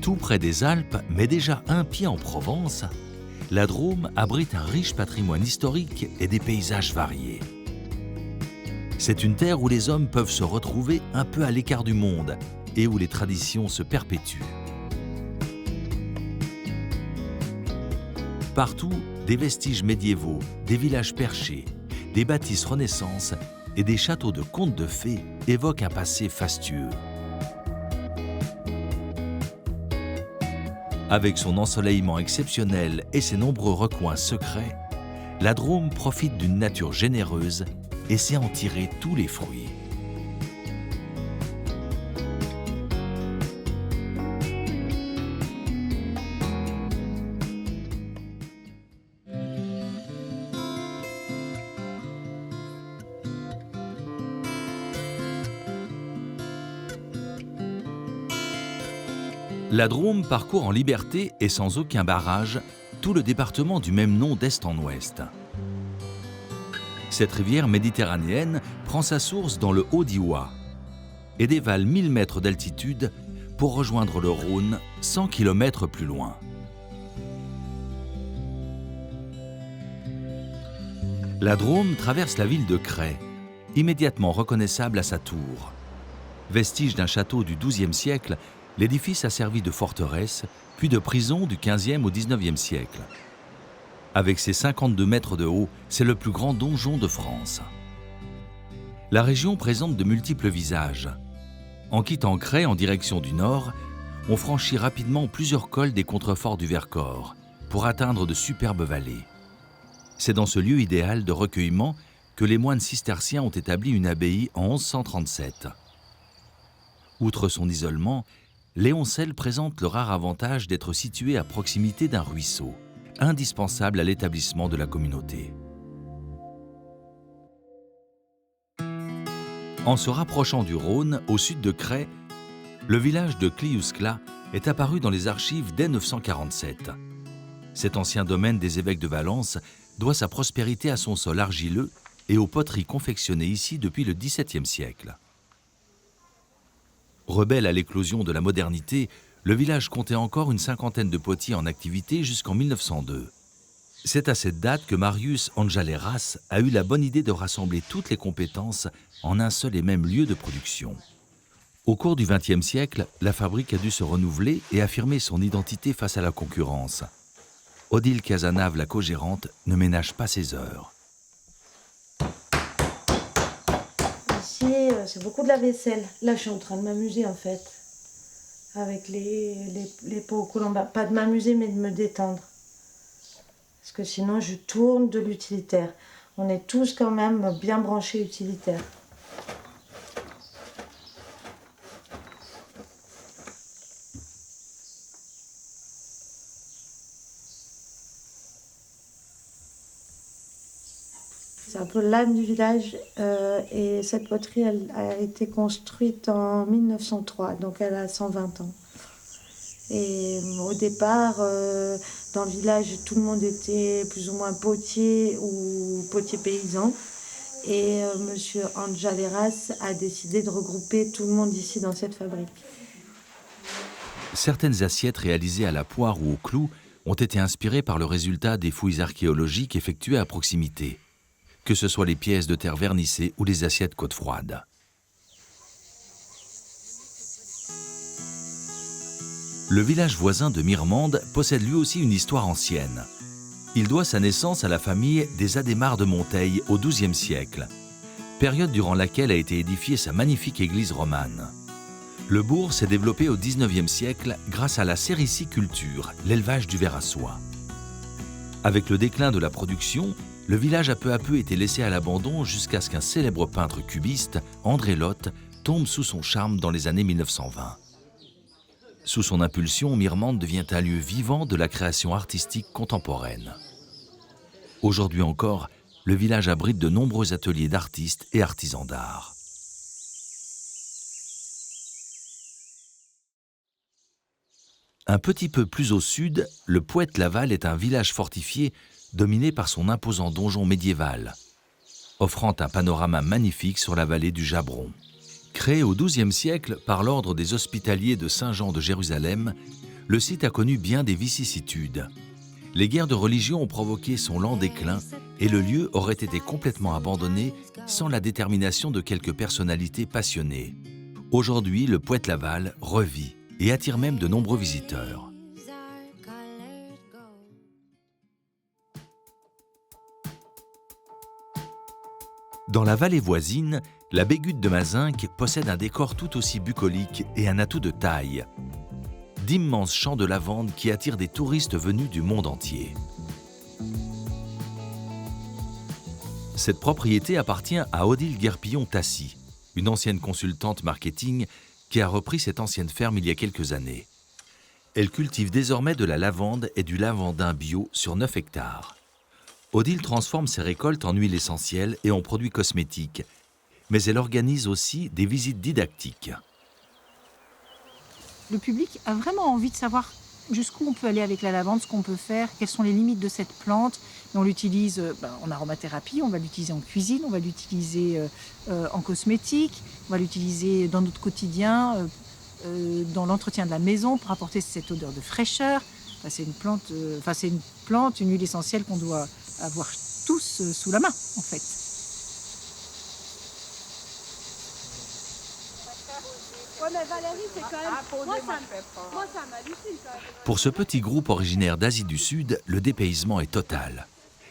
Tout près des Alpes, mais déjà un pied en Provence, la Drôme abrite un riche patrimoine historique et des paysages variés. C'est une terre où les hommes peuvent se retrouver un peu à l'écart du monde et où les traditions se perpétuent. Partout, des vestiges médiévaux, des villages perchés, des bâtisses Renaissance et des châteaux de contes de fées évoquent un passé fastueux. Avec son ensoleillement exceptionnel et ses nombreux recoins secrets, la Drôme profite d'une nature généreuse et sait en tirer tous les fruits. La Drôme parcourt en liberté et sans aucun barrage tout le département du même nom d'est en ouest. Cette rivière méditerranéenne prend sa source dans le Haut-Diois et dévale 1000 mètres d'altitude pour rejoindre le Rhône 100 km plus loin. La Drôme traverse la ville de Cray, immédiatement reconnaissable à sa tour. Vestige d'un château du XIIe siècle, l'édifice a servi de forteresse, puis de prison du XVe au XIXe siècle. Avec ses 52 mètres de haut, c'est le plus grand donjon de France. La région présente de multiples visages. En quittant Cray en direction du nord, on franchit rapidement plusieurs cols des contreforts du Vercors pour atteindre de superbes vallées. C'est dans ce lieu idéal de recueillement que les moines cisterciens ont établi une abbaye en 1137. Outre son isolement, Léoncelle présente le rare avantage d'être situé à proximité d'un ruisseau, indispensable à l'établissement de la communauté. En se rapprochant du Rhône, au sud de Cray, le village de Cliouscla est apparu dans les archives dès 947. Cet ancien domaine des évêques de Valence doit sa prospérité à son sol argileux et aux poteries confectionnées ici depuis le XVIIe siècle. Rebelle à l'éclosion de la modernité, le village comptait encore une cinquantaine de potiers en activité jusqu'en 1902. C'est à cette date que Marius Anjaleras a eu la bonne idée de rassembler toutes les compétences en un seul et même lieu de production. Au cours du XXe siècle, la fabrique a dû se renouveler et affirmer son identité face à la concurrence. Odile Cazenave, la co-gérante, ne ménage pas ses heures. Ici, c'est beaucoup de la vaisselle. Là, je suis en train de m'amuser en fait. Avec les pots aux colombas. Pas de m'amuser, mais de me détendre. Parce que sinon, je tourne de l'utilitaire. On est tous quand même bien branchés utilitaires. C'est un peu l'âme du village et cette poterie elle a été construite en 1903, donc elle a 120 ans. Et au départ, dans le village, tout le monde était plus ou moins potier ou potier paysan. Et monsieur Anjaleras a décidé de regrouper tout le monde ici dans cette fabrique. Certaines assiettes réalisées à la poire ou au clou ont été inspirées par le résultat des fouilles archéologiques effectuées à proximité, que ce soit les pièces de terre vernissées ou les assiettes côte froide. Le village voisin de Mirmande possède lui aussi une histoire ancienne. Il doit sa naissance à la famille des Adhémar de Monteil au XIIe siècle, période durant laquelle a été édifiée sa magnifique église romane. Le bourg s'est développé au XIXe siècle grâce à la sériciculture, l'élevage du ver à soie. Avec le déclin de la production, le village a peu à peu été laissé à l'abandon jusqu'à ce qu'un célèbre peintre cubiste, André Lotte, tombe sous son charme dans les années 1920. Sous son impulsion, Mirmande devient un lieu vivant de la création artistique contemporaine. Aujourd'hui encore, le village abrite de nombreux ateliers d'artistes et artisans d'art. Un petit peu plus au sud, le Poët-Laval est un village fortifié dominé par son imposant donjon médiéval, offrant un panorama magnifique sur la vallée du Jabron. Créé au XIIe siècle par l'ordre des Hospitaliers de Saint-Jean de Jérusalem, le site a connu bien des vicissitudes. Les guerres de religion ont provoqué son lent déclin et le lieu aurait été complètement abandonné sans la détermination de quelques personnalités passionnées. Aujourd'hui, le Poète-Laval revit et attire même de nombreux visiteurs. Dans la vallée voisine, la Bégude de Mazinc possède un décor tout aussi bucolique et un atout de taille. D'immenses champs de lavande qui attirent des touristes venus du monde entier. Cette propriété appartient à Odile Guerpillon-Tassy, une ancienne consultante marketing qui a repris cette ancienne ferme il y a quelques années. Elle cultive désormais de la lavande et du lavandin bio sur 9 hectares. Odile transforme ses récoltes en huiles essentielles et en produits cosmétiques, mais elle organise aussi des visites didactiques. Le public a vraiment envie de savoir jusqu'où on peut aller avec la lavande, ce qu'on peut faire, quelles sont les limites de cette plante. Et on l'utilise en aromathérapie, on va l'utiliser en cuisine, on va l'utiliser en cosmétique, on va l'utiliser dans notre quotidien, dans l'entretien de la maison pour apporter cette odeur de fraîcheur. C'est une plante, une huile essentielle qu'on doit avoir tous sous la main, en fait. Ouais, mais Valérie, c'est quand même... Moi, ça m'hallucine quand même. Pour ce petit groupe originaire d'Asie du Sud, le dépaysement est total.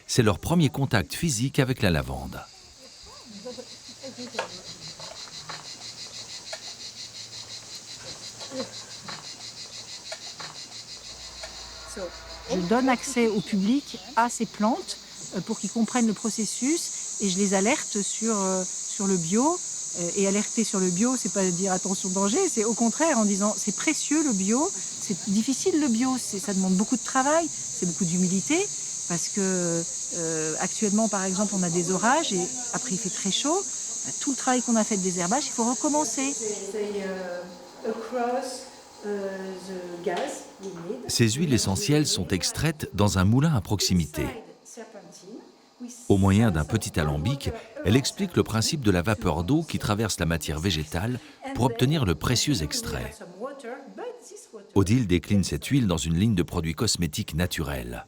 C'est leur premier contact physique avec la lavande. Je donne accès au public à ces plantes pour qu'ils comprennent le processus et je les alerte sur le bio. Et alerter sur le bio, c'est pas dire attention danger, c'est au contraire en disant c'est précieux le bio, c'est difficile le bio, ça demande beaucoup de travail, c'est beaucoup d'humilité parce que actuellement par exemple on a des orages et après il fait très chaud, tout le travail qu'on a fait de désherbage, il faut recommencer. Ces huiles essentielles sont extraites dans un moulin à proximité. Au moyen d'un petit alambic, elle explique le principe de la vapeur d'eau qui traverse la matière végétale pour obtenir le précieux extrait. Odile décline cette huile dans une ligne de produits cosmétiques naturels.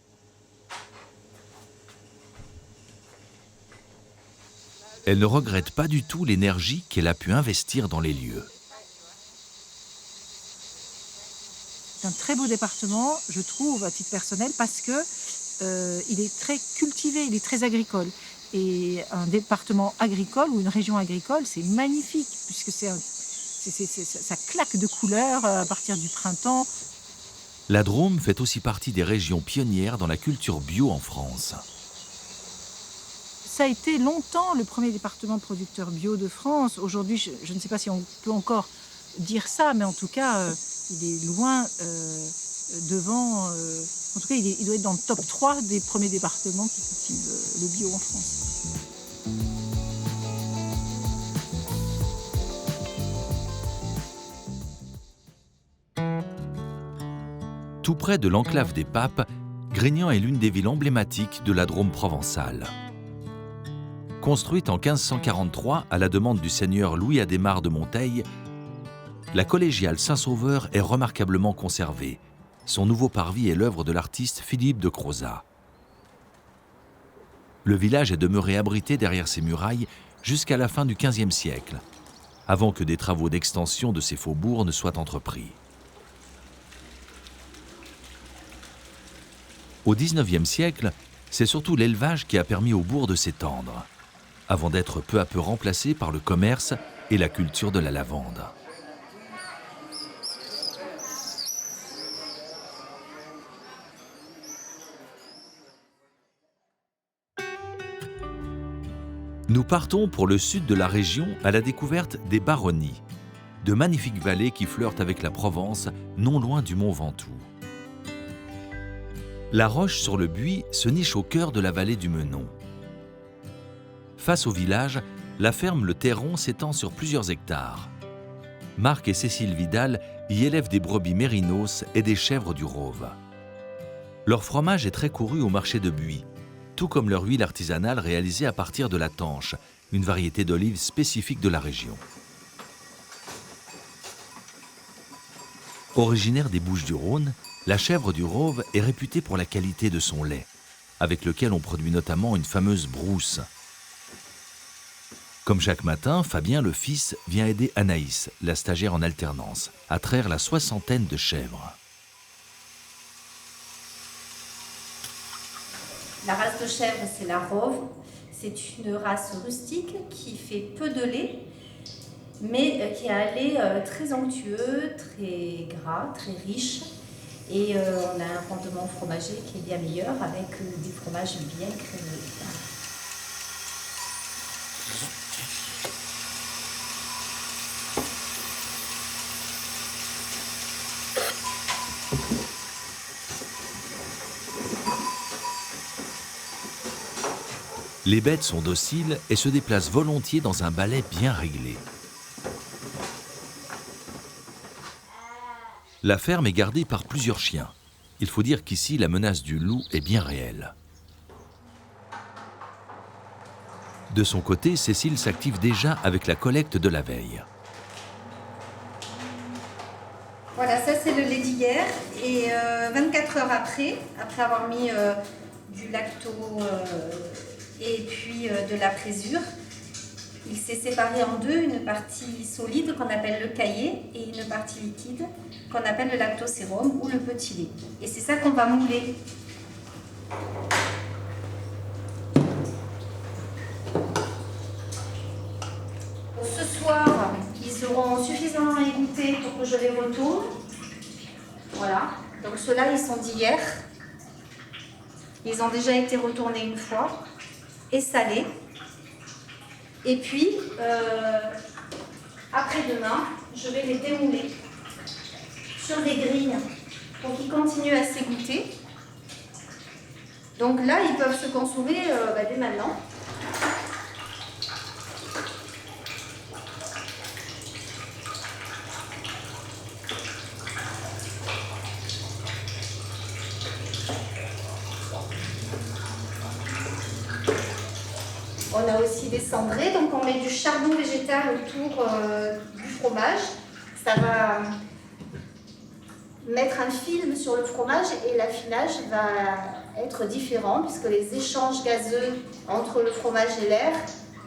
Elle ne regrette pas du tout l'énergie qu'elle a pu investir dans les lieux. C'est un très beau département, je trouve, à titre personnel, parce que il est très cultivé, il est très agricole. Et un département agricole ou une région agricole, c'est magnifique, puisque ça claque de couleurs à partir du printemps. La Drôme fait aussi partie des régions pionnières dans la culture bio en France. Ça a été longtemps le premier département producteur bio de France. Aujourd'hui, je ne sais pas si on peut encore dire ça, mais en tout cas, il est loin devant... En tout cas, il doit être dans le top 3 des premiers départements qui cultivent le bio en France. Tout près de l'enclave des Papes, Grignan est l'une des villes emblématiques de la Drôme provençale. Construite en 1543 à la demande du seigneur Louis Adhémar de Monteil, la collégiale Saint-Sauveur est remarquablement conservée. Son nouveau parvis est l'œuvre de l'artiste Philippe de Crozat. Le village est demeuré abrité derrière ses murailles jusqu'à la fin du XVe siècle, avant que des travaux d'extension de ses faubourgs ne soient entrepris. Au XIXe siècle, c'est surtout l'élevage qui a permis au bourg de s'étendre, avant d'être peu à peu remplacé par le commerce et la culture de la lavande. Nous partons pour le sud de la région à la découverte des Baronnies, de magnifiques vallées qui flirtent avec la Provence, non loin du mont Ventoux. La roche sur le Buis se niche au cœur de la vallée du Menon. Face au village, la ferme Le Terron s'étend sur plusieurs hectares. Marc et Cécile Vidal y élèvent des brebis mérinos et des chèvres du Rove. Leur fromage est très couru au marché de Buis, tout comme leur huile artisanale réalisée à partir de la tanche, une variété d'olive spécifique de la région. Originaire des Bouches-du-Rhône, la chèvre du Rove est réputée pour la qualité de son lait, avec lequel on produit notamment une fameuse brousse. Comme chaque matin, Fabien, le fils, vient aider Anaïs, la stagiaire en alternance, à traire la 60aine de chèvres. La race de chèvre, c'est la Rove. C'est une race rustique qui fait peu de lait, mais qui a un lait très onctueux, très gras, très riche. Et on a un rendement fromager qui est bien meilleur avec des fromages bien crémeux. Les bêtes sont dociles et se déplacent volontiers dans un balai bien réglé. La ferme est gardée par plusieurs chiens. Il faut dire qu'ici, la menace du loup est bien réelle. De son côté, Cécile s'active déjà avec la collecte de la veille. Voilà, ça c'est le lait d'hier. Et 24 heures après avoir mis du lacto et puis de la présure, il s'est séparé en deux, une partie solide qu'on appelle le caillé et une partie liquide qu'on appelle le lactosérum ou le petit lait. Et c'est ça qu'on va mouler. Pour ce soir, ils auront suffisamment égoutté pour que je les retourne. Voilà, donc ceux-là ils sont d'hier. Ils ont déjà été retournés une fois et salés. Et puis, après-demain, je vais les démouler sur des grilles pour qu'ils continuent à s'égoutter. Donc là, ils peuvent se consommer dès maintenant. On a aussi des cendrés, donc on met du charbon végétal autour du fromage. Ça va mettre un film sur le fromage et l'affinage va être différent puisque les échanges gazeux entre le fromage et l'air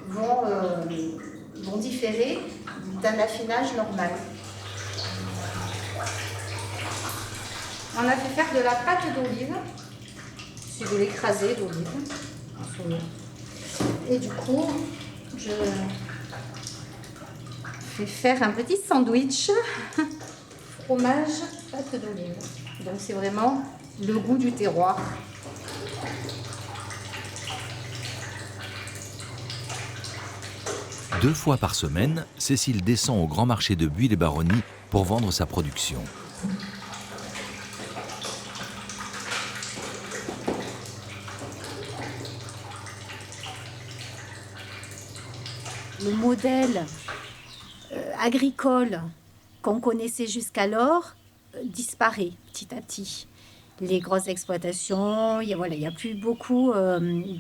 vont différer d'un affinage normal. On a fait faire de la pâte d'olive, si vous l'écrasez d'olive. Et du coup, je vais faire un petit sandwich fromage, pâte d'olive. Donc c'est vraiment le goût du terroir. Deux fois par semaine, Cécile descend au grand marché de Buis-les-Baronnies pour vendre sa production. Le modèle agricole qu'on connaissait jusqu'alors disparaît petit à petit. Les grosses exploitations, il n'y a plus beaucoup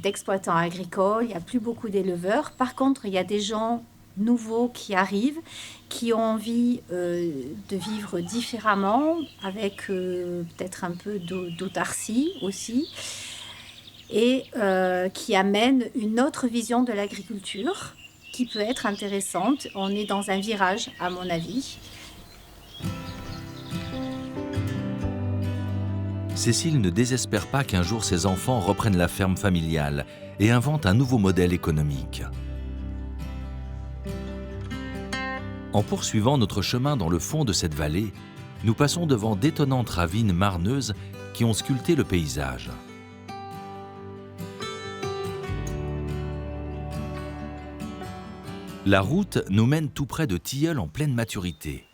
d'exploitants agricoles, il n'y a plus beaucoup d'éleveurs. Par contre, il y a des gens nouveaux qui arrivent, qui ont envie de vivre différemment, avec peut-être un peu d'autarcie aussi, et qui amènent une autre vision de l'agriculture qui peut être intéressante. On est dans un virage, à mon avis. Cécile ne désespère pas qu'un jour ses enfants reprennent la ferme familiale et inventent un nouveau modèle économique. En poursuivant notre chemin dans le fond de cette vallée, nous passons devant d'étonnantes ravines marneuses qui ont sculpté le paysage. La route nous mène tout près de Tilleuls en pleine maturité,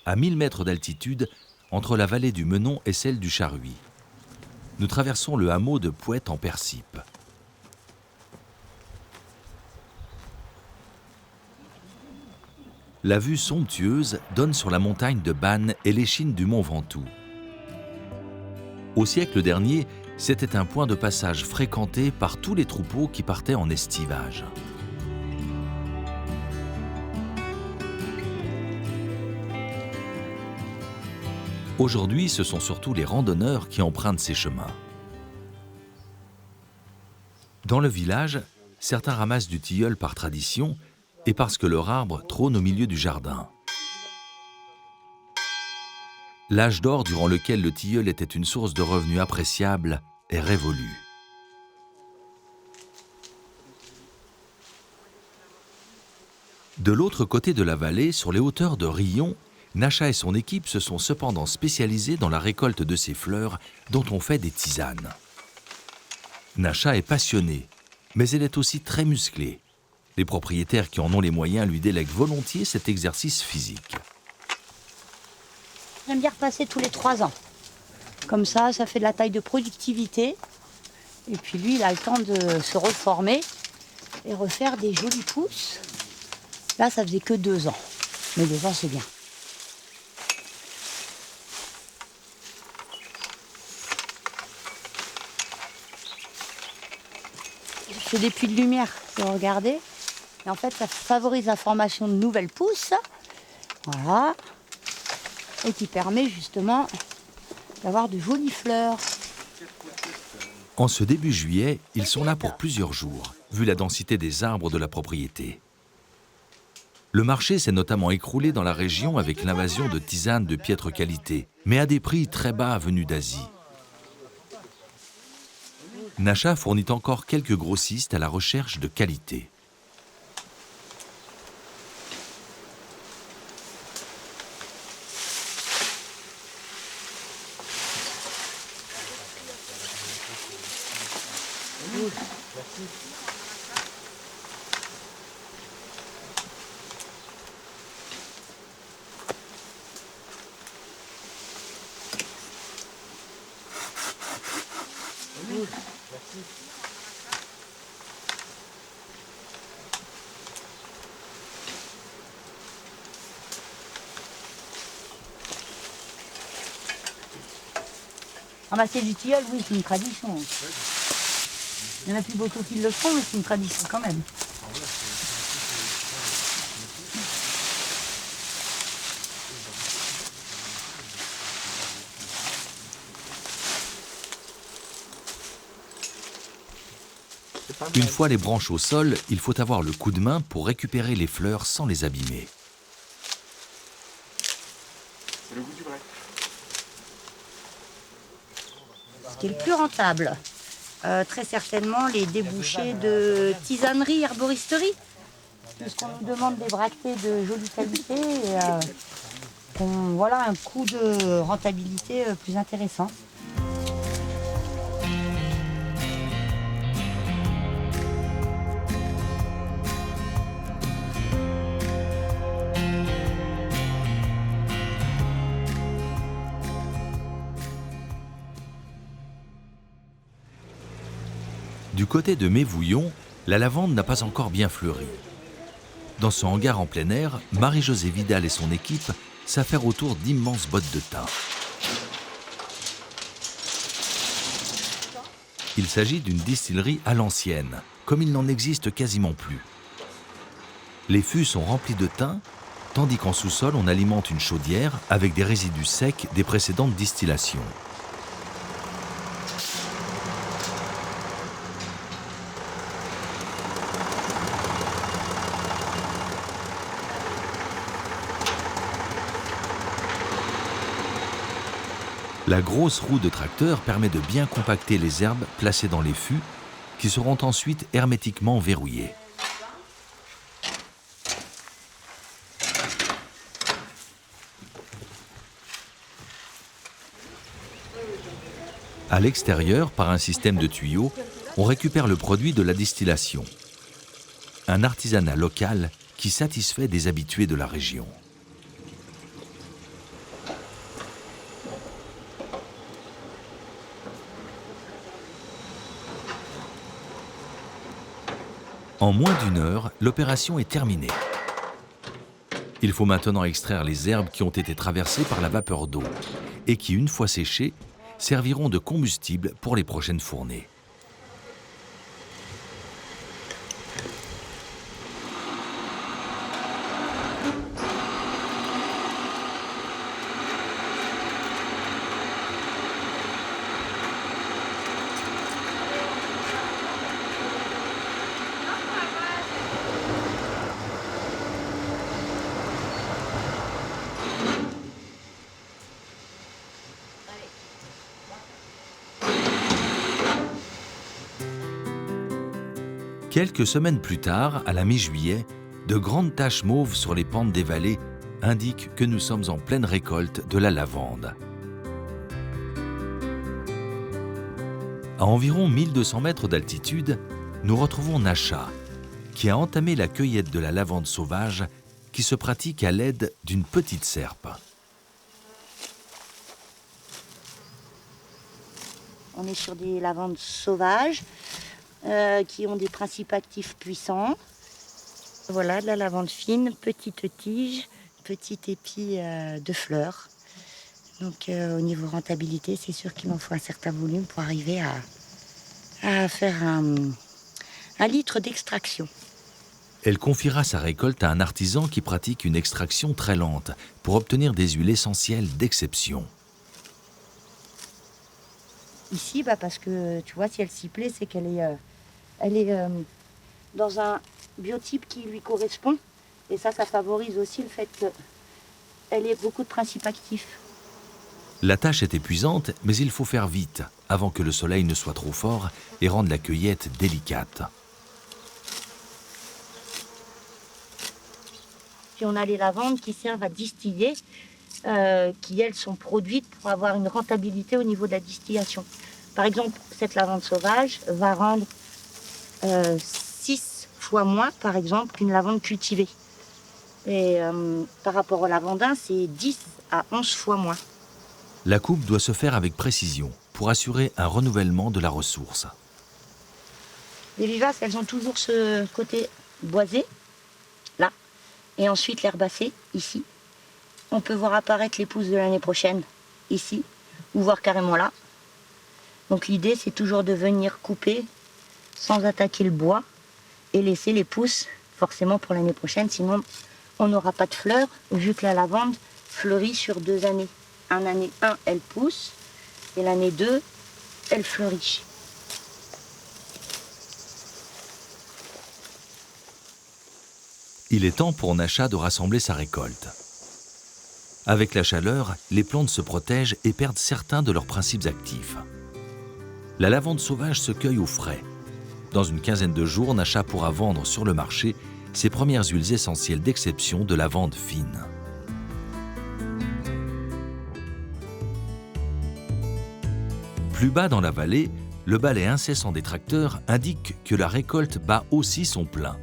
à 1000 mètres d'altitude entre la vallée du Menon et celle du Charhuy. Nous traversons le hameau de Pouette en Persip. La vue somptueuse donne sur la montagne de Bannes et l'échine du mont Ventoux. Au siècle dernier, c'était un point de passage fréquenté par tous les troupeaux qui partaient en estivage. Aujourd'hui, ce sont surtout les randonneurs qui empruntent ces chemins. Dans le village, certains ramassent du tilleul par tradition et parce que leur arbre trône au milieu du jardin. L'âge d'or durant lequel le tilleul était une source de revenus appréciable est révolu. De l'autre côté de la vallée, sur les hauteurs de Rion, Nacha et son équipe se sont cependant spécialisés dans la récolte de ces fleurs dont on fait des tisanes. Nacha est passionnée, mais elle est aussi très musclée. Les propriétaires qui en ont les moyens lui délèguent volontiers cet exercice physique. J'aime bien repasser tous les 3 ans. Comme ça fait de la taille de productivité. Et puis lui, il a le temps de se reformer et refaire des jolis pousses. Là, ça faisait que 2 ans. Mais déjà, c'est bien. Je fais des puits de lumière, si vous regardez. Et en fait, ça favorise la formation de nouvelles pousses. Voilà. Et qui permet justement d'avoir de jolies fleurs. En ce début juillet, ils sont là pour plusieurs jours, vu la densité des arbres de la propriété. Le marché s'est notamment écroulé dans la région avec l'invasion de tisanes de piètre qualité, mais à des prix très bas venus d'Asie. Nacha fournit encore quelques grossistes à la recherche de qualité. Ramasser du tilleul, oui, c'est une tradition. Il n'y en a plus beaucoup qui le font, mais c'est une tradition quand même. Une fois les branches au sol, il faut avoir le coup de main pour récupérer les fleurs sans les abîmer. C'est le goût du vrai. Ce qui est le plus rentable, très certainement les débouchés de tisanerie, herboristerie. Puisqu'on nous demande des bractées de jolie qualité et voilà un coût de rentabilité plus intéressant. Du côté de Mévouillon, la lavande n'a pas encore bien fleuri. Dans ce hangar en plein air, Marie-Josée Vidal et son équipe s'affairent autour d'immenses bottes de thym. Il s'agit d'une distillerie à l'ancienne, comme il n'en existe quasiment plus. Les fûts sont remplis de thym, tandis qu'en sous-sol, on alimente une chaudière avec des résidus secs des précédentes distillations. La grosse roue de tracteur permet de bien compacter les herbes placées dans les fûts, qui seront ensuite hermétiquement verrouillées. À l'extérieur, par un système de tuyaux, on récupère le produit de la distillation. Un artisanat local qui satisfait des habitués de la région. En moins d'1 heure, l'opération est terminée. Il faut maintenant extraire les herbes qui ont été traversées par la vapeur d'eau et qui, une fois séchées, serviront de combustible pour les prochaines fournées. Quelques semaines plus tard, à la mi-juillet, de grandes taches mauves sur les pentes des vallées indiquent que nous sommes en pleine récolte de la lavande. À environ 1200 mètres d'altitude, nous retrouvons Nacha, qui a entamé la cueillette de la lavande sauvage qui se pratique à l'aide d'une petite serpe. On est sur des lavandes sauvages qui ont des principes actifs puissants. Voilà, de la lavande fine, petite tige, petit épi de fleurs. Donc au niveau rentabilité, c'est sûr qu'il en faut un certain volume pour arriver à faire un litre d'extraction. Elle confiera sa récolte à un artisan qui pratique une extraction très lente pour obtenir des huiles essentielles d'exception. Ici, parce que tu vois, si elle s'y plaît, c'est qu'elle est dans un biotype qui lui correspond. Et ça favorise aussi le fait qu'elle ait beaucoup de principes actifs. La tâche est épuisante, mais il faut faire vite, avant que le soleil ne soit trop fort et rende la cueillette délicate. Puis on a les lavandes qui servent à distiller, qui elles sont produites pour avoir une rentabilité au niveau de la distillation. Par exemple, cette lavande sauvage va rendre 6 fois moins, par exemple, qu'une lavande cultivée. Et par rapport au lavandin, c'est 10 à 11 fois moins. La coupe doit se faire avec précision pour assurer un renouvellement de la ressource. Les vivaces, elles ont toujours ce côté boisé, là, et ensuite l'herbacée, ici. On peut voir apparaître les pousses de l'année prochaine, ici, ou voir carrément là. Donc l'idée, c'est toujours de venir couper sans attaquer le bois et laisser les pousses, forcément pour l'année prochaine, sinon on n'aura pas de fleurs, vu que la lavande fleurit sur 2 années. L'année 1, elle pousse, et l'année 2, elle fleurit. Il est temps pour Nacha de rassembler sa récolte. Avec la chaleur, les plantes se protègent et perdent certains de leurs principes actifs. La lavande sauvage se cueille au frais. Dans une quinzaine de jours, Nacha pourra vendre sur le marché ses premières huiles essentielles d'exception de lavande fine. Plus bas dans la vallée, le balai incessant des tracteurs indique que la récolte bat aussi son plein.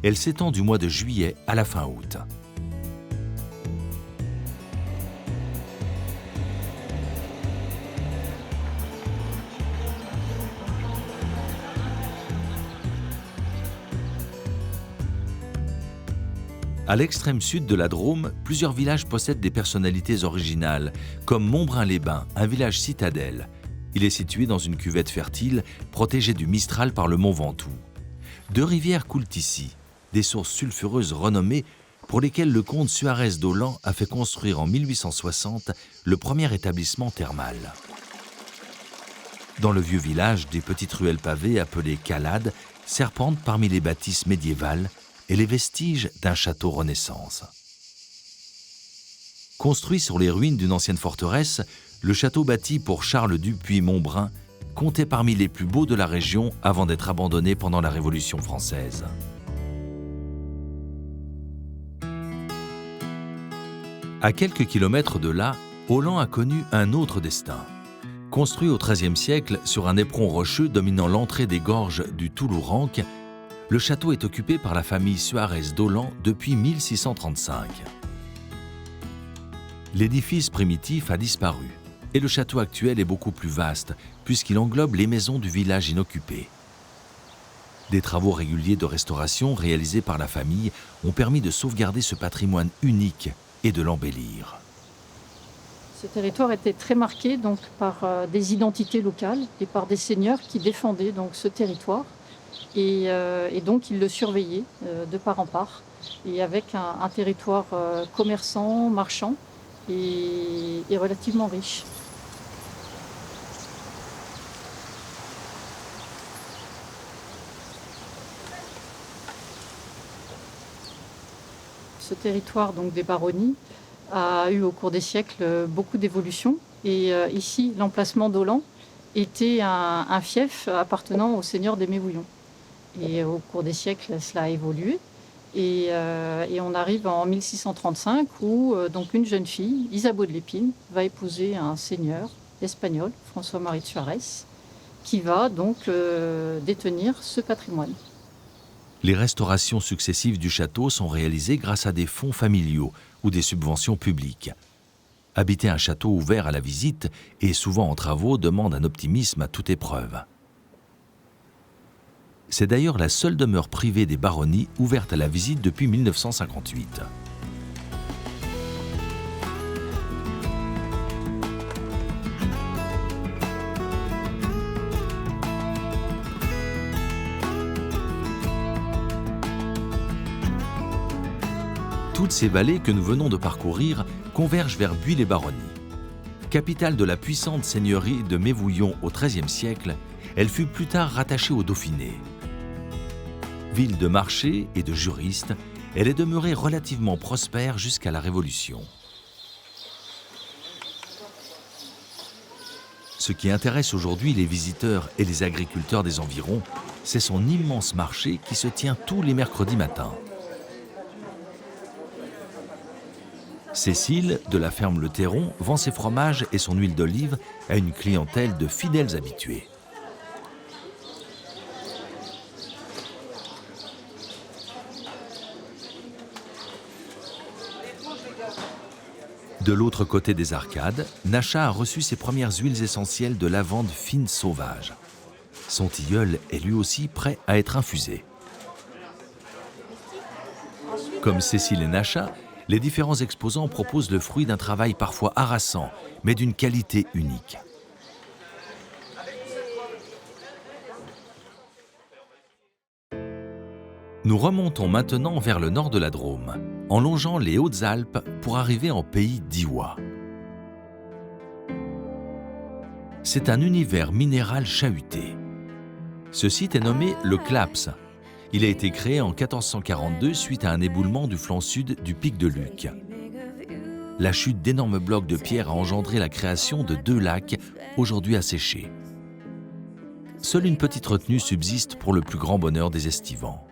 Elle s'étend du mois de juillet à la fin août. À l'extrême sud de la Drôme, plusieurs villages possèdent des personnalités originales, comme Montbrun-les-Bains, un village citadelle. Il est situé dans une cuvette fertile, protégée du Mistral par le mont Ventoux. 2 rivières coulent ici, des sources sulfureuses renommées pour lesquelles le comte Suarez d'Aulan a fait construire en 1860 le premier établissement thermal. Dans le vieux village, des petites ruelles pavées appelées calades serpentent parmi les bâtisses médiévales et les vestiges d'un château Renaissance. Construit sur les ruines d'une ancienne forteresse, le château bâti pour Charles Dupuy-Montbrun comptait parmi les plus beaux de la région avant d'être abandonné pendant la Révolution française. À quelques kilomètres de là, Aulan a connu un autre destin. Construit au XIIIe siècle sur un éperon rocheux dominant l'entrée des gorges du Toulourenc, le château est occupé par la famille Suarez d'Aulan depuis 1635. L'édifice primitif a disparu et le château actuel est beaucoup plus vaste puisqu'il englobe les maisons du village inoccupé. Des travaux réguliers de restauration réalisés par la famille ont permis de sauvegarder ce patrimoine unique et de l'embellir. Ce territoire était très marqué donc, par des identités locales et par des seigneurs qui défendaient donc, ce territoire. Et donc ils le surveillaient de part en part, et avec un territoire commerçant, marchand et relativement riche. Ce territoire donc, des baronnies a eu au cours des siècles beaucoup d'évolutions, et ici l'emplacement d'Aulan était un fief appartenant au seigneur des Mévouillons. Et au cours des siècles, cela a évolué. Et on arrive en 1635 où donc une jeune fille, Isabeau de Lépine, va épouser un seigneur espagnol, François-Marie de Suarez, qui va donc détenir ce patrimoine. Les restaurations successives du château sont réalisées grâce à des fonds familiaux ou des subventions publiques. Habiter un château ouvert à la visite et souvent en travaux demande un optimisme à toute épreuve. C'est d'ailleurs la seule demeure privée des baronnies ouverte à la visite depuis 1958. Toutes ces vallées que nous venons de parcourir convergent vers Buis-les-Baronnies. Capitale de la puissante seigneurie de Mévouillon au XIIIe siècle, elle fut plus tard rattachée au Dauphiné. Ville de marchés et de juristes, elle est demeurée relativement prospère jusqu'à la Révolution. Ce qui intéresse aujourd'hui les visiteurs et les agriculteurs des environs, c'est son immense marché qui se tient tous les mercredis matins. Cécile, de la ferme Le Terron, vend ses fromages et son huile d'olive à une clientèle de fidèles habitués. De l'autre côté des arcades, Nacha a reçu ses premières huiles essentielles de lavande fine sauvage. Son tilleul est lui aussi prêt à être infusé. Comme Cécile et Nacha, les différents exposants proposent le fruit d'un travail parfois harassant, mais d'une qualité unique. Nous remontons maintenant vers le nord de la Drôme, en longeant les Hautes-Alpes pour arriver en pays d'Iwa. C'est un univers minéral chahuté. Ce site est nommé le Claps. Il a été créé en 1442 suite à un éboulement du flanc sud du pic de Luc. La chute d'énormes blocs de pierre a engendré la création de 2 lacs, aujourd'hui asséchés. Seule une petite retenue subsiste pour le plus grand bonheur des estivants.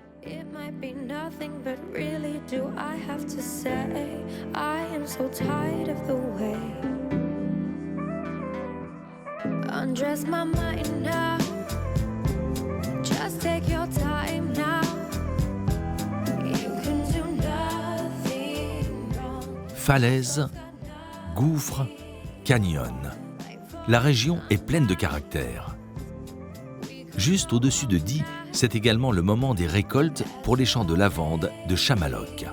Just take your time now. You can do nothing wrong. Falaises, gouffres, canyons. La région est pleine de caractère. Juste au-dessus de Die, c'est également le moment des récoltes pour les champs de lavande de Chamaloc.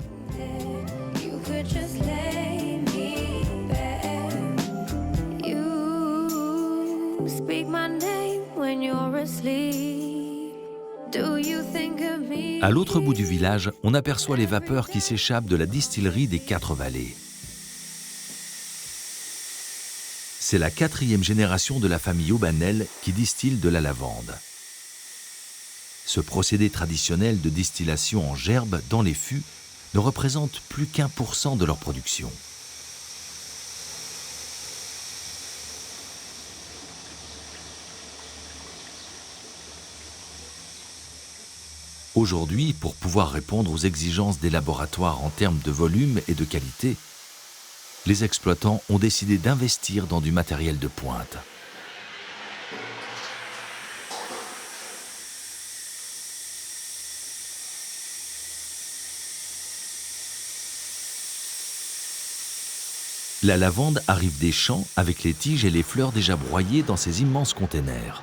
You could just lay me bare. You speak my name when you're asleep. À l'autre bout du village, on aperçoit les vapeurs qui s'échappent de la distillerie des 4 vallées. C'est la 4e génération de la famille Aubanel qui distille de la lavande. Ce procédé traditionnel de distillation en gerbe dans les fûts ne représente plus qu'1% de leur production. Aujourd'hui, pour pouvoir répondre aux exigences des laboratoires en termes de volume et de qualité, les exploitants ont décidé d'investir dans du matériel de pointe. La lavande arrive des champs avec les tiges et les fleurs déjà broyées dans ces immenses containers.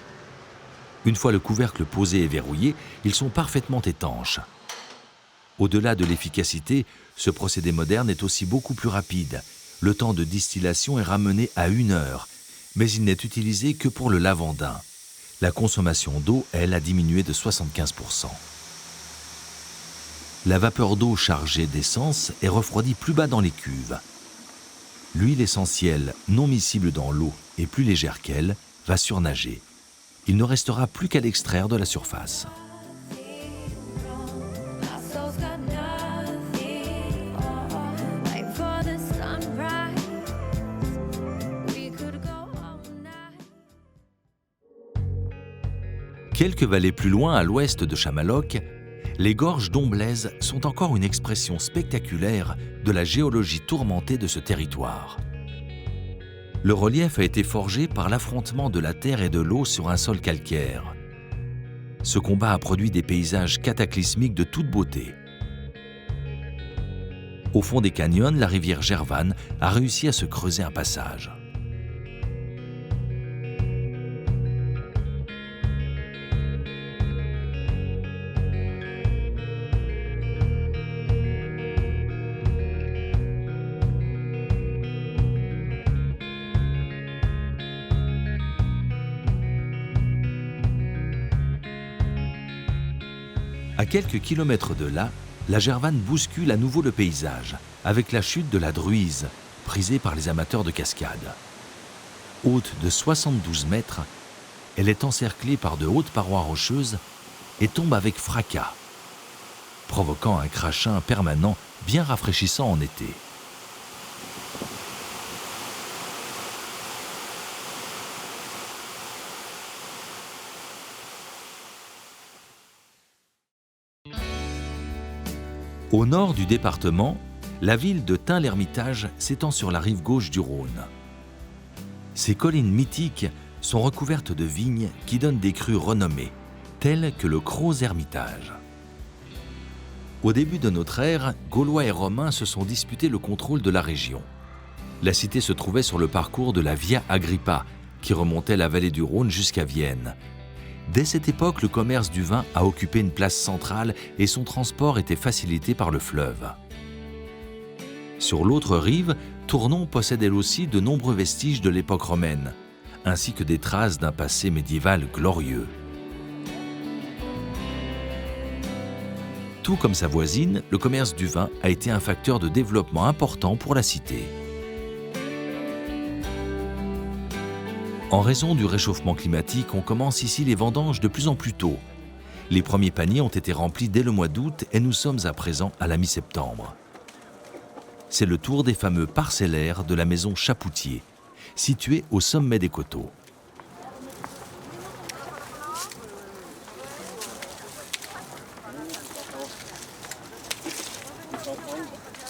Une fois le couvercle posé et verrouillé, ils sont parfaitement étanches. Au-delà de l'efficacité, ce procédé moderne est aussi beaucoup plus rapide. Le temps de distillation est ramené à 1 heure, mais il n'est utilisé que pour le lavandin. La consommation d'eau, elle, a diminué de 75%. La vapeur d'eau chargée d'essence est refroidie plus bas dans les cuves. L'huile essentielle, non miscible dans l'eau et plus légère qu'elle, va surnager. Il ne restera plus qu'à l'extraire de la surface. Quelques vallées plus loin, à l'ouest de Chamalloc, les gorges d'Omblaise sont encore une expression spectaculaire de la géologie tourmentée de ce territoire. Le relief a été forgé par l'affrontement de la terre et de l'eau sur un sol calcaire. Ce combat a produit des paysages cataclysmiques de toute beauté. Au fond des canyons, la rivière Gervanne a réussi à se creuser un passage. À quelques kilomètres de là, la Gervanne bouscule à nouveau le paysage, avec la chute de la Druise, prisée par les amateurs de cascades. Haute de 72 mètres, elle est encerclée par de hautes parois rocheuses et tombe avec fracas, provoquant un crachin permanent bien rafraîchissant en été. Au nord du département, la ville de Tain-l'Hermitage s'étend sur la rive gauche du Rhône. Ces collines mythiques sont recouvertes de vignes qui donnent des crus renommés, tels que le Cros-Hermitage. Au début de notre ère, Gaulois et Romains se sont disputés le contrôle de la région. La cité se trouvait sur le parcours de la Via Agrippa, qui remontait la vallée du Rhône jusqu'à Vienne. Dès cette époque, le commerce du vin a occupé une place centrale et son transport était facilité par le fleuve. Sur l'autre rive, Tournon possède elle aussi de nombreux vestiges de l'époque romaine, ainsi que des traces d'un passé médiéval glorieux. Tout comme sa voisine, le commerce du vin a été un facteur de développement important pour la cité. En raison du réchauffement climatique, on commence ici les vendanges de plus en plus tôt. Les premiers paniers ont été remplis dès le mois d'août et nous sommes à présent à la mi-septembre. C'est le tour des fameux parcellaires de la maison Chapoutier, située au sommet des coteaux.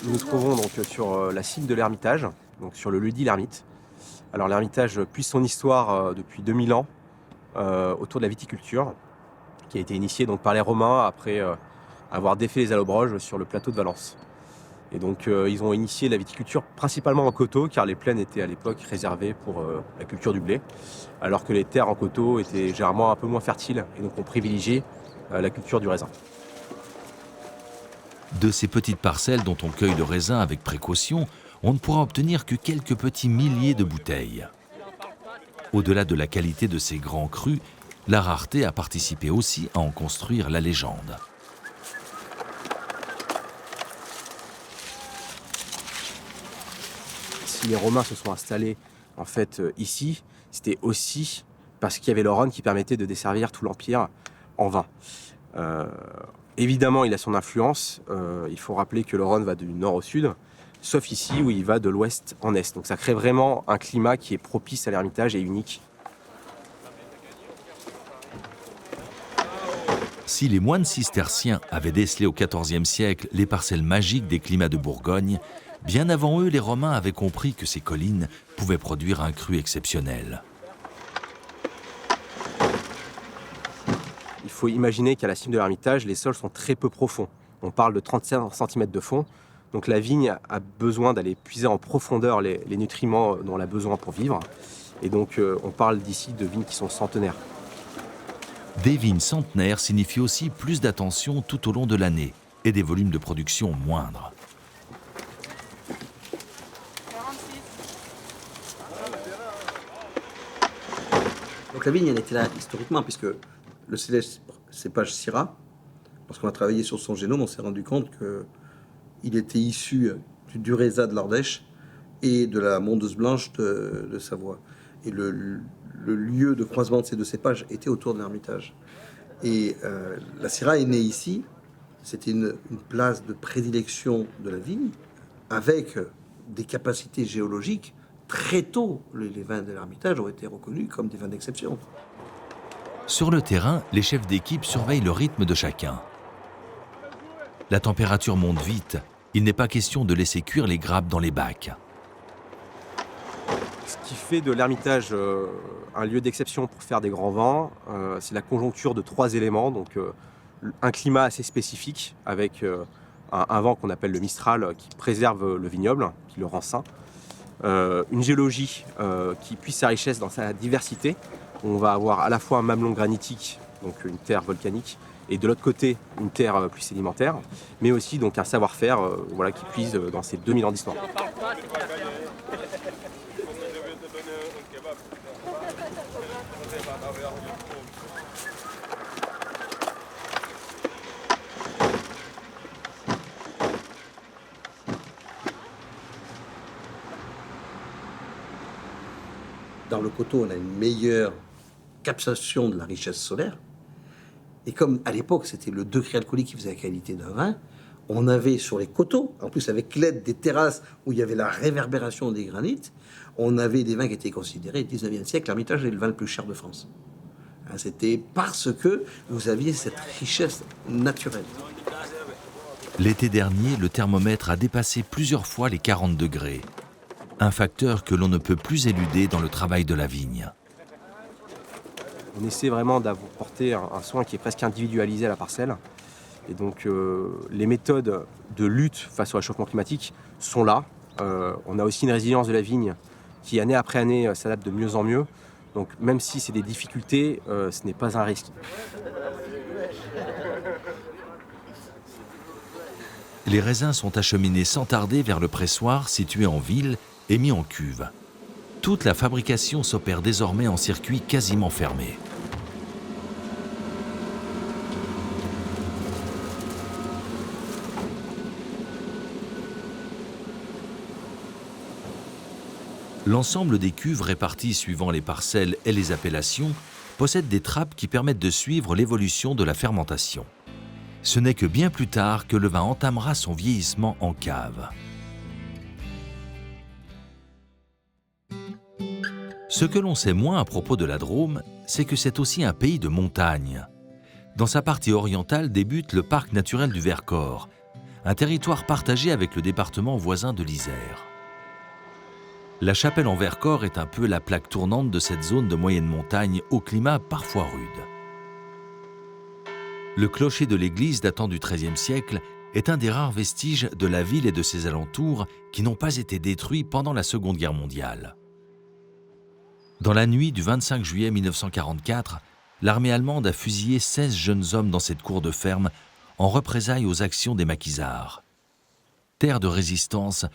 Nous nous trouvons donc sur la cime de l'Ermitage, donc sur le lieu-dit l'Ermite. Alors l'Ermitage puise son histoire depuis 2000 ans autour de la viticulture, qui a été initiée donc par les Romains après avoir défait les allobroges sur le plateau de Valence. Et donc ils ont initié la viticulture principalement en coteaux, car les plaines étaient à l'époque réservées pour la culture du blé, alors que les terres en coteaux étaient généralement un peu moins fertiles, et donc on privilégiait la culture du raisin. De ces petites parcelles dont on cueille le raisin avec précaution, on ne pourra obtenir que quelques petits milliers de bouteilles. Au-delà de la qualité de ces grands crus, la rareté a participé aussi à en construire la légende. Si les Romains se sont installés en fait ici, c'était aussi parce qu'il y avait le Rhône qui permettait de desservir tout l'Empire en vin. Évidemment, il a son influence. Il faut rappeler que le Rhône va du nord au sud, sauf ici où il va de l'ouest en est. Donc ça crée vraiment un climat qui est propice à l'Ermitage et unique. Si les moines cisterciens avaient décelé au XIVe siècle les parcelles magiques des climats de Bourgogne, bien avant eux, les Romains avaient compris que ces collines pouvaient produire un cru exceptionnel. Il faut imaginer qu'à la cime de l'Ermitage, les sols sont très peu profonds. On parle de 35 cm de fond. Donc la vigne a besoin d'aller puiser en profondeur les nutriments dont elle a besoin pour vivre. Et donc on parle d'ici de vignes qui sont centenaires. Des vignes centenaires signifient aussi plus d'attention tout au long de l'année et des volumes de production moindres. Donc la vigne, elle était là historiquement, puisque le cépage Syrah, lorsqu'on a travaillé sur son génome, on s'est rendu compte qu'il était issu du Durésa de l'Ardèche et de la Mondeuse Blanche de Savoie. Et le lieu de croisement de ces deux cépages était autour de l'Ermitage. Et la Syrah est née ici. C'était une place de prédilection de la vigne, avec des capacités géologiques. Très tôt, les vins de l'Ermitage ont été reconnus comme des vins d'exception. Sur le terrain, les chefs d'équipe surveillent le rythme de chacun. La température monte vite. Il n'est pas question de laisser cuire les grappes dans les bacs. Ce qui fait de l'Ermitage un lieu d'exception pour faire des grands vents, c'est la conjoncture de 3 éléments. Donc, un climat assez spécifique avec un vent qu'on appelle le Mistral qui préserve le vignoble, qui le rend sain. Une géologie qui puise sa richesse dans sa diversité. On va avoir à la fois un mamelon granitique, donc une terre volcanique, et de l'autre côté une terre plus sédimentaire, mais aussi donc un savoir-faire voilà, qui puise dans ces 2000 ans d'histoire. Dans le coteau, on a une meilleure captation de la richesse solaire. Et comme à l'époque, c'était le degré alcoolique qui faisait la qualité d'un vin, on avait sur les coteaux, en plus avec l'aide des terrasses où il y avait la réverbération des granites, on avait des vins qui étaient considérés, au 19e siècle, l'Ermitage est le vin le plus cher de France. C'était parce que vous aviez cette richesse naturelle. L'été dernier, le thermomètre a dépassé plusieurs fois les 40 degrés. Un facteur que l'on ne peut plus éluder dans le travail de la vigne. On essaie vraiment d'apporter un soin qui est presque individualisé à la parcelle. Et donc les méthodes de lutte face au réchauffement climatique sont là. On a aussi une résilience de la vigne qui, année après année, s'adapte de mieux en mieux. Donc même si c'est des difficultés, ce n'est pas un risque. Les raisins sont acheminés sans tarder vers le pressoir situé en ville et mis en cuve. Toute la fabrication s'opère désormais en circuit quasiment fermé. L'ensemble des cuves réparties suivant les parcelles et les appellations possède des trappes qui permettent de suivre l'évolution de la fermentation. Ce n'est que bien plus tard que le vin entamera son vieillissement en cave. Ce que l'on sait moins à propos de la Drôme, c'est que c'est aussi un pays de montagne. Dans sa partie orientale débute le parc naturel du Vercors, un territoire partagé avec le département voisin de l'Isère. La chapelle en Vercors est un peu la plaque tournante de cette zone de moyenne montagne au climat parfois rude. Le clocher de l'église datant du XIIIe siècle est un des rares vestiges de la ville et de ses alentours qui n'ont pas été détruits pendant la Seconde Guerre mondiale. Dans la nuit du 25 juillet 1944, l'armée allemande a fusillé 16 jeunes hommes dans cette cour de ferme en représailles aux actions des maquisards. Terre de résistance,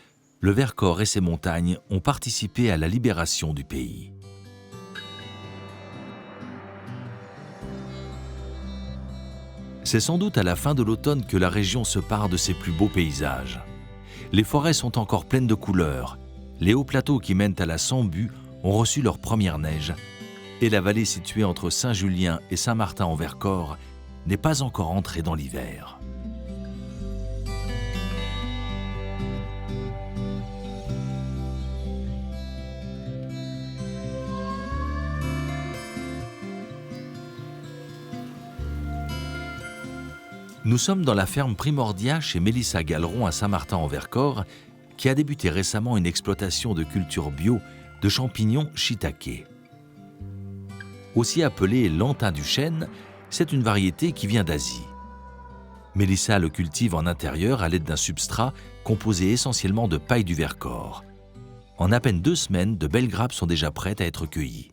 le Vercors et ses montagnes ont participé à la libération du pays. C'est sans doute à la fin de l'automne que la région se pare de ses plus beaux paysages. Les forêts sont encore pleines de couleurs, les hauts plateaux qui mènent à la Sambu ont reçu leur première neige, et la vallée située entre Saint-Julien et Saint-Martin en Vercors n'est pas encore entrée dans l'hiver. Nous sommes dans la ferme Primordia chez Mélissa Galeron à Saint-Martin en Vercors, qui a débuté récemment une exploitation de culture bio de champignons shiitake. Aussi appelé lantin du chêne, c'est une variété qui vient d'Asie. Mélissa le cultive en intérieur à l'aide d'un substrat composé essentiellement de paille du Vercors. En à peine 2 semaines, de belles grappes sont déjà prêtes à être cueillies.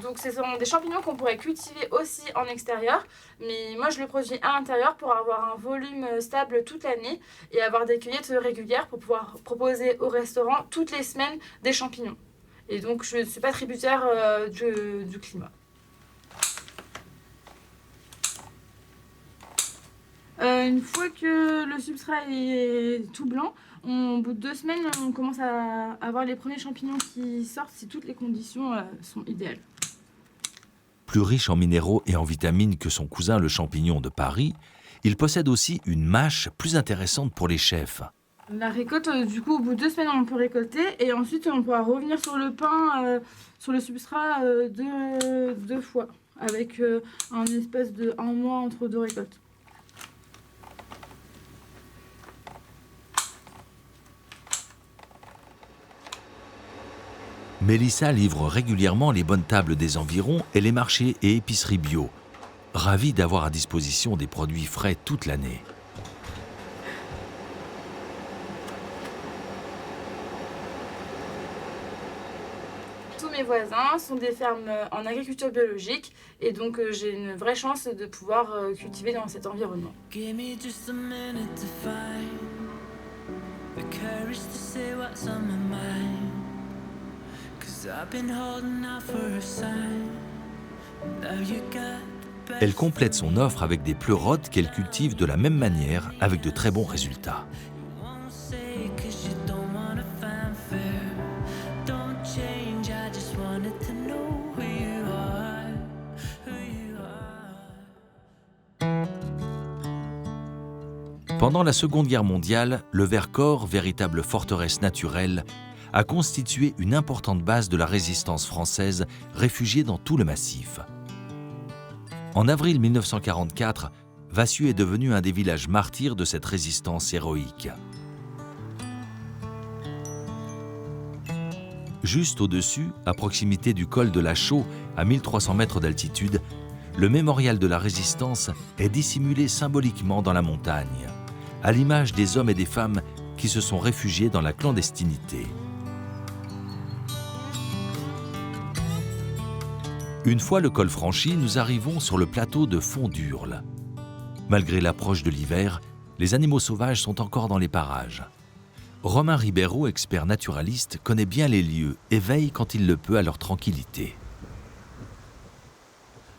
Donc ce sont des champignons qu'on pourrait cultiver aussi en extérieur, mais moi je le produis à l'intérieur pour avoir un volume stable toute l'année et avoir des cueillettes régulières pour pouvoir proposer au restaurant toutes les semaines des champignons. Et donc je ne suis pas tributaire du climat. Une fois que le substrat est tout blanc, au bout de 2 semaines, on commence à avoir les premiers champignons qui sortent si toutes les conditions sont idéales. Plus riche en minéraux et en vitamines que son cousin le champignon de Paris, il possède aussi une mâche plus intéressante pour les chefs. La récolte, du coup, au bout de 2 semaines, on peut récolter et ensuite on pourra revenir sur le pain, sur le substrat deux fois, avec un espèce de 1 mois entre 2 récoltes. Mélissa livre régulièrement les bonnes tables des environs et les marchés et épiceries bio, ravie d'avoir à disposition des produits frais toute l'année. Tous mes voisins sont des fermes en agriculture biologique et donc j'ai une vraie chance de pouvoir cultiver dans cet environnement. Elle complète son offre avec des pleurotes qu'elle cultive de la même manière avec de très bons résultats. Pendant la Seconde Guerre mondiale, le Vercors, véritable forteresse naturelle, a constitué une importante base de la résistance française réfugiée dans tout le massif. En avril 1944, Vassieux est devenu un des villages martyrs de cette résistance héroïque. Juste au-dessus, à proximité du col de la Chaux, à 1300 mètres d'altitude, le mémorial de la résistance est dissimulé symboliquement dans la montagne, à l'image des hommes et des femmes qui se sont réfugiés dans la clandestinité. Une fois le col franchi, nous arrivons sur le plateau de Fond-d'Urle. Malgré l'approche de l'hiver, les animaux sauvages sont encore dans les parages. Romain Ribeiro, expert naturaliste, connaît bien les lieux et veille quand il le peut à leur tranquillité.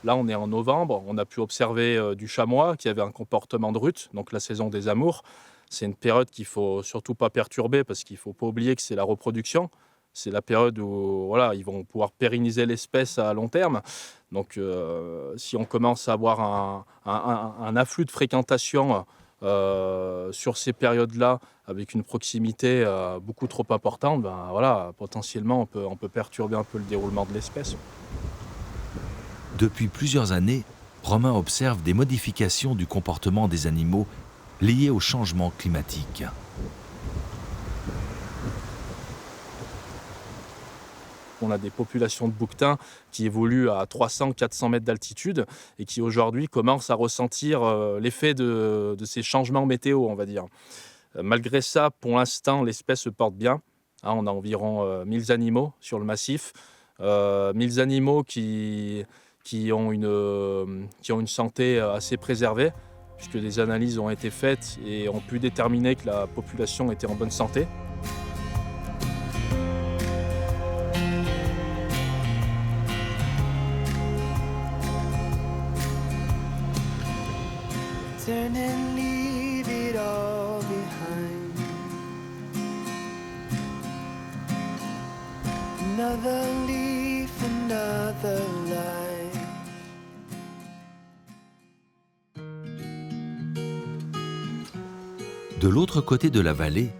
Là, on est en novembre, on a pu observer du chamois qui avait un comportement de rut, donc la saison des amours. C'est une période qu'il ne faut surtout pas perturber parce qu'il ne faut pas oublier que c'est la reproduction. C'est la période où voilà, ils vont pouvoir pérenniser l'espèce à long terme. Donc si on commence à avoir un afflux de fréquentation sur ces périodes-là, avec une proximité beaucoup trop importante, ben, voilà, potentiellement on peut perturber un peu le déroulement de l'espèce. Depuis plusieurs années, Romain observe des modifications du comportement des animaux liées au changement climatique. On a des populations de bouquetins qui évoluent à 300-400 mètres d'altitude et qui aujourd'hui commencent à ressentir l'effet de ces changements météo, on va dire. Malgré ça, pour l'instant, l'espèce se porte bien. On a environ 1000 animaux sur le massif. 1000 animaux qui ont une santé assez préservée, puisque des analyses ont été faites et ont pu déterminer que la population était en bonne santé. Turn and leave it all behind. Another leaf, another life. De l'autre côté de la vallée,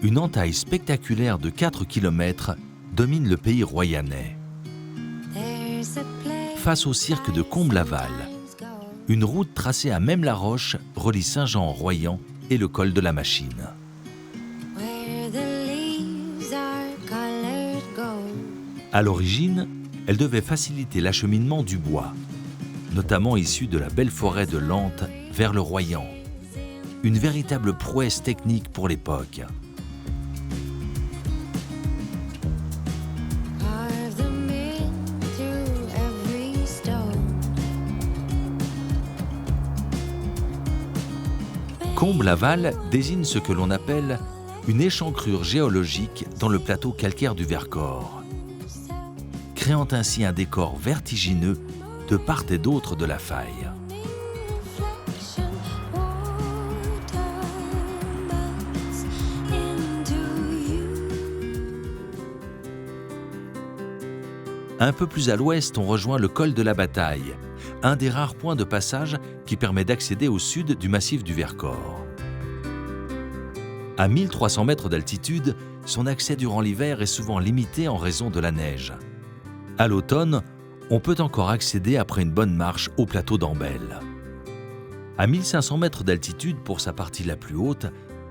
une entaille spectaculaire de 4 km domine le pays royannais. Face au cirque de Combe-Laval, une route tracée à Même-la-Roche relie Saint-Jean-en-Royan et le col de la Machine. À l'origine, elle devait faciliter l'acheminement du bois, notamment issu de la belle forêt de Lente vers le Royan. Une véritable prouesse technique pour l'époque. Combe-Laval désigne ce que l'on appelle une échancrure géologique dans le plateau calcaire du Vercors, créant ainsi un décor vertigineux de part et d'autre de la faille. Un peu plus à l'ouest, on rejoint le col de la Bataille, un des rares points de passage qui permet d'accéder au sud du massif du Vercors. À 1300 mètres d'altitude, son accès durant l'hiver est souvent limité en raison de la neige. À l'automne, on peut encore accéder après une bonne marche au plateau d'Ambel. À 1500 mètres d'altitude pour sa partie la plus haute,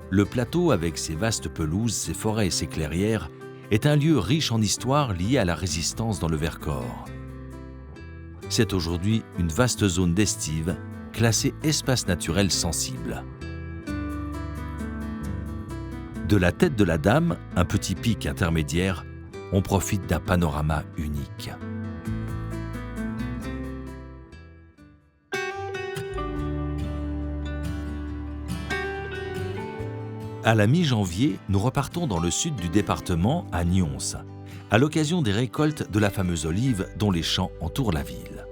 le plateau avec ses vastes pelouses, ses forêts et ses clairières est un lieu riche en histoire liée à la résistance dans le Vercors. C'est aujourd'hui une vaste zone d'estive, classée espace naturel sensible. De la tête de la Dame, un petit pic intermédiaire, on profite d'un panorama unique. À la mi-janvier, nous repartons dans le sud du département, à Nyons, à l'occasion des récoltes de la fameuse olive dont les champs entourent la ville.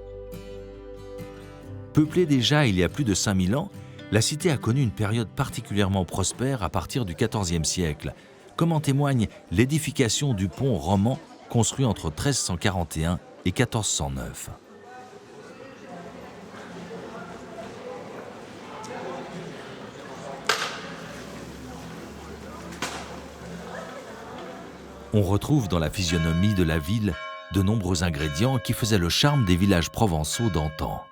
Peuplée déjà il y a plus de 5000 ans, la cité a connu une période particulièrement prospère à partir du XIVe siècle, comme en témoigne l'édification du pont roman construit entre 1341 et 1409. On retrouve dans la physionomie de la ville de nombreux ingrédients qui faisaient le charme des villages provençaux d'antan.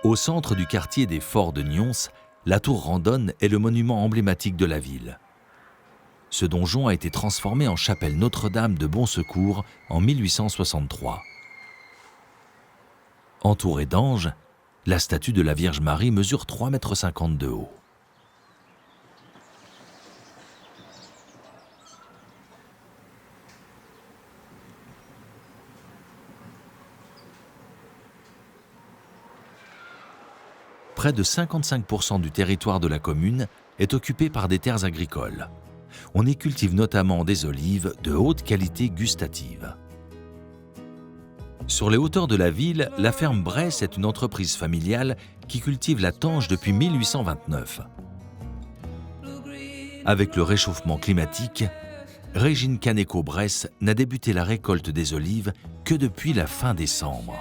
Au centre du quartier des Forts de Nyons, la tour Randonne est le monument emblématique de la ville. Ce donjon a été transformé en chapelle Notre-Dame de Bon Secours en 1863. Entourée d'anges, la statue de la Vierge Marie mesure 3,50 m de haut. Près de 55% du territoire de la commune est occupé par des terres agricoles. On y cultive notamment des olives de haute qualité gustative. Sur les hauteurs de la ville, la ferme Bresse est une entreprise familiale qui cultive la tange depuis 1829. Avec le réchauffement climatique, Régine Caneco-Bresse n'a débuté la récolte des olives que depuis la fin décembre.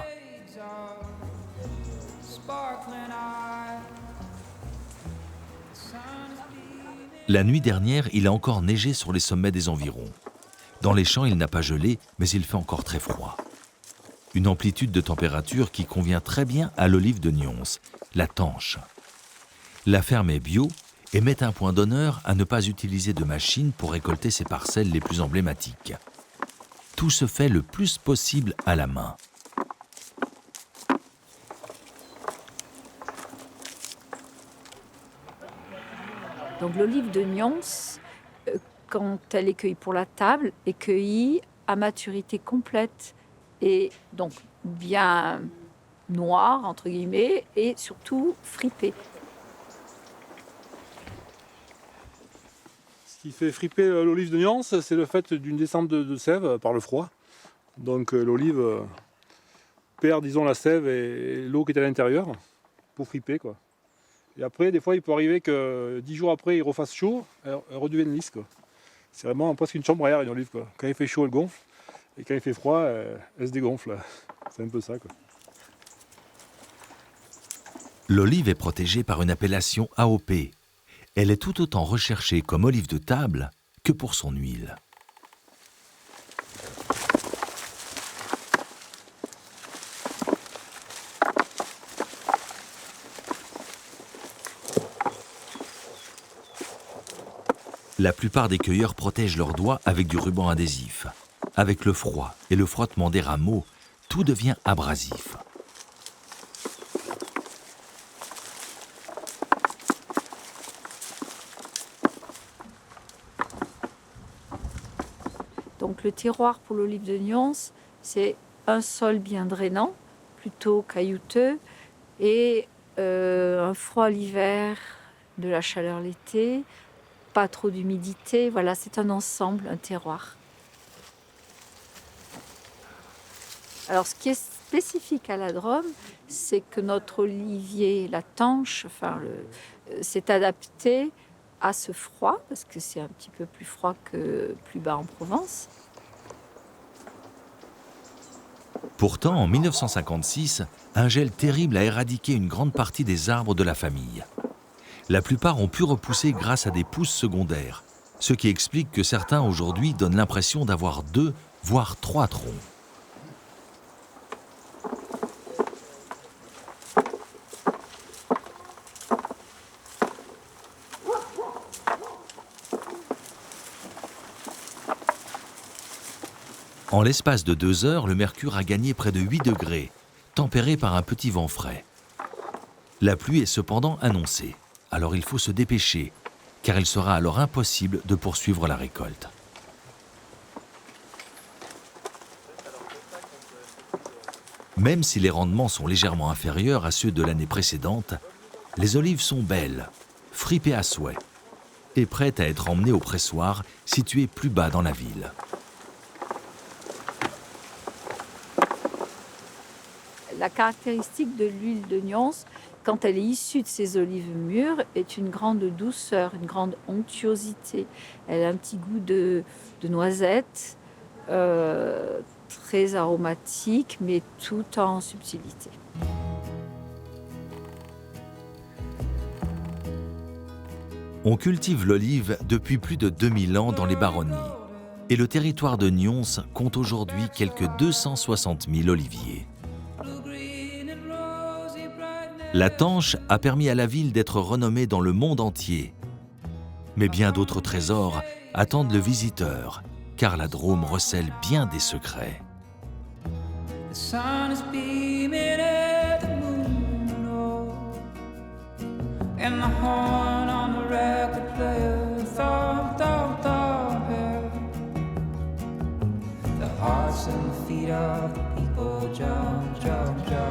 La nuit dernière, il a encore neigé sur les sommets des environs. Dans les champs, il n'a pas gelé, mais il fait encore très froid. Une amplitude de température qui convient très bien à l'olive de Nyons, la tanche. La ferme est bio et met un point d'honneur à ne pas utiliser de machine pour récolter ses parcelles les plus emblématiques. Tout se fait le plus possible à la main. Donc l'olive de Nyons, quand elle est cueillie pour la table, est cueillie à maturité complète et donc bien noire, entre guillemets, et surtout fripée. Ce qui fait friper l'olive de Nyons, c'est le fait d'une descente de sève par le froid. Donc l'olive perd, disons, la sève et l'eau qui est à l'intérieur pour friper, quoi. Et après, des fois, il peut arriver que 10 jours après, il refasse chaud, elle redevienne lisse, quoi. C'est vraiment presque une chambre à air, une olive, quoi. Quand il fait chaud, elle gonfle, et quand il fait froid, elle se dégonfle. C'est un peu ça, quoi. L'olive est protégée par une appellation AOP. Elle est tout autant recherchée comme olive de table que pour son huile. La plupart des cueilleurs protègent leurs doigts avec du ruban adhésif. Avec le froid et le frottement des rameaux, tout devient abrasif. Donc le terroir pour l'olive de Nyons, c'est un sol bien drainant, plutôt caillouteux, et un froid l'hiver, de la chaleur l'été, pas trop d'humidité. Voilà, c'est un ensemble, un terroir. Alors ce qui est spécifique à la Drôme, c'est que notre olivier, la tanche, s'est adapté à ce froid, parce que c'est un petit peu plus froid que plus bas en Provence. Pourtant, en 1956, un gel terrible a éradiqué une grande partie des arbres de la famille. La plupart ont pu repousser grâce à des pousses secondaires, ce qui explique que certains aujourd'hui donnent l'impression d'avoir 2, voire 3 troncs. En l'espace de 2 heures, le mercure a gagné près de 8 degrés, tempéré par un petit vent frais. La pluie est cependant annoncée, alors il faut se dépêcher, car il sera alors impossible de poursuivre la récolte. Même si les rendements sont légèrement inférieurs à ceux de l'année précédente, les olives sont belles, fripées à souhait, et prêtes à être emmenées au pressoir situé plus bas dans la ville. La caractéristique de l'huile de Nyons, quand elle est issue de ces olives mûres, est une grande douceur, une grande onctuosité. Elle a un petit goût de noisette, très aromatique, mais tout en subtilité. On cultive l'olive depuis plus de 2000 ans dans les baronnies. Et le territoire de Nyons compte aujourd'hui quelques 260 000 oliviers. La Tanche a permis à la ville d'être renommée dans le monde entier. Mais bien d'autres trésors attendent le visiteur, car la Drôme recèle bien des secrets. Hearts and feet of the people jump, jump, jump.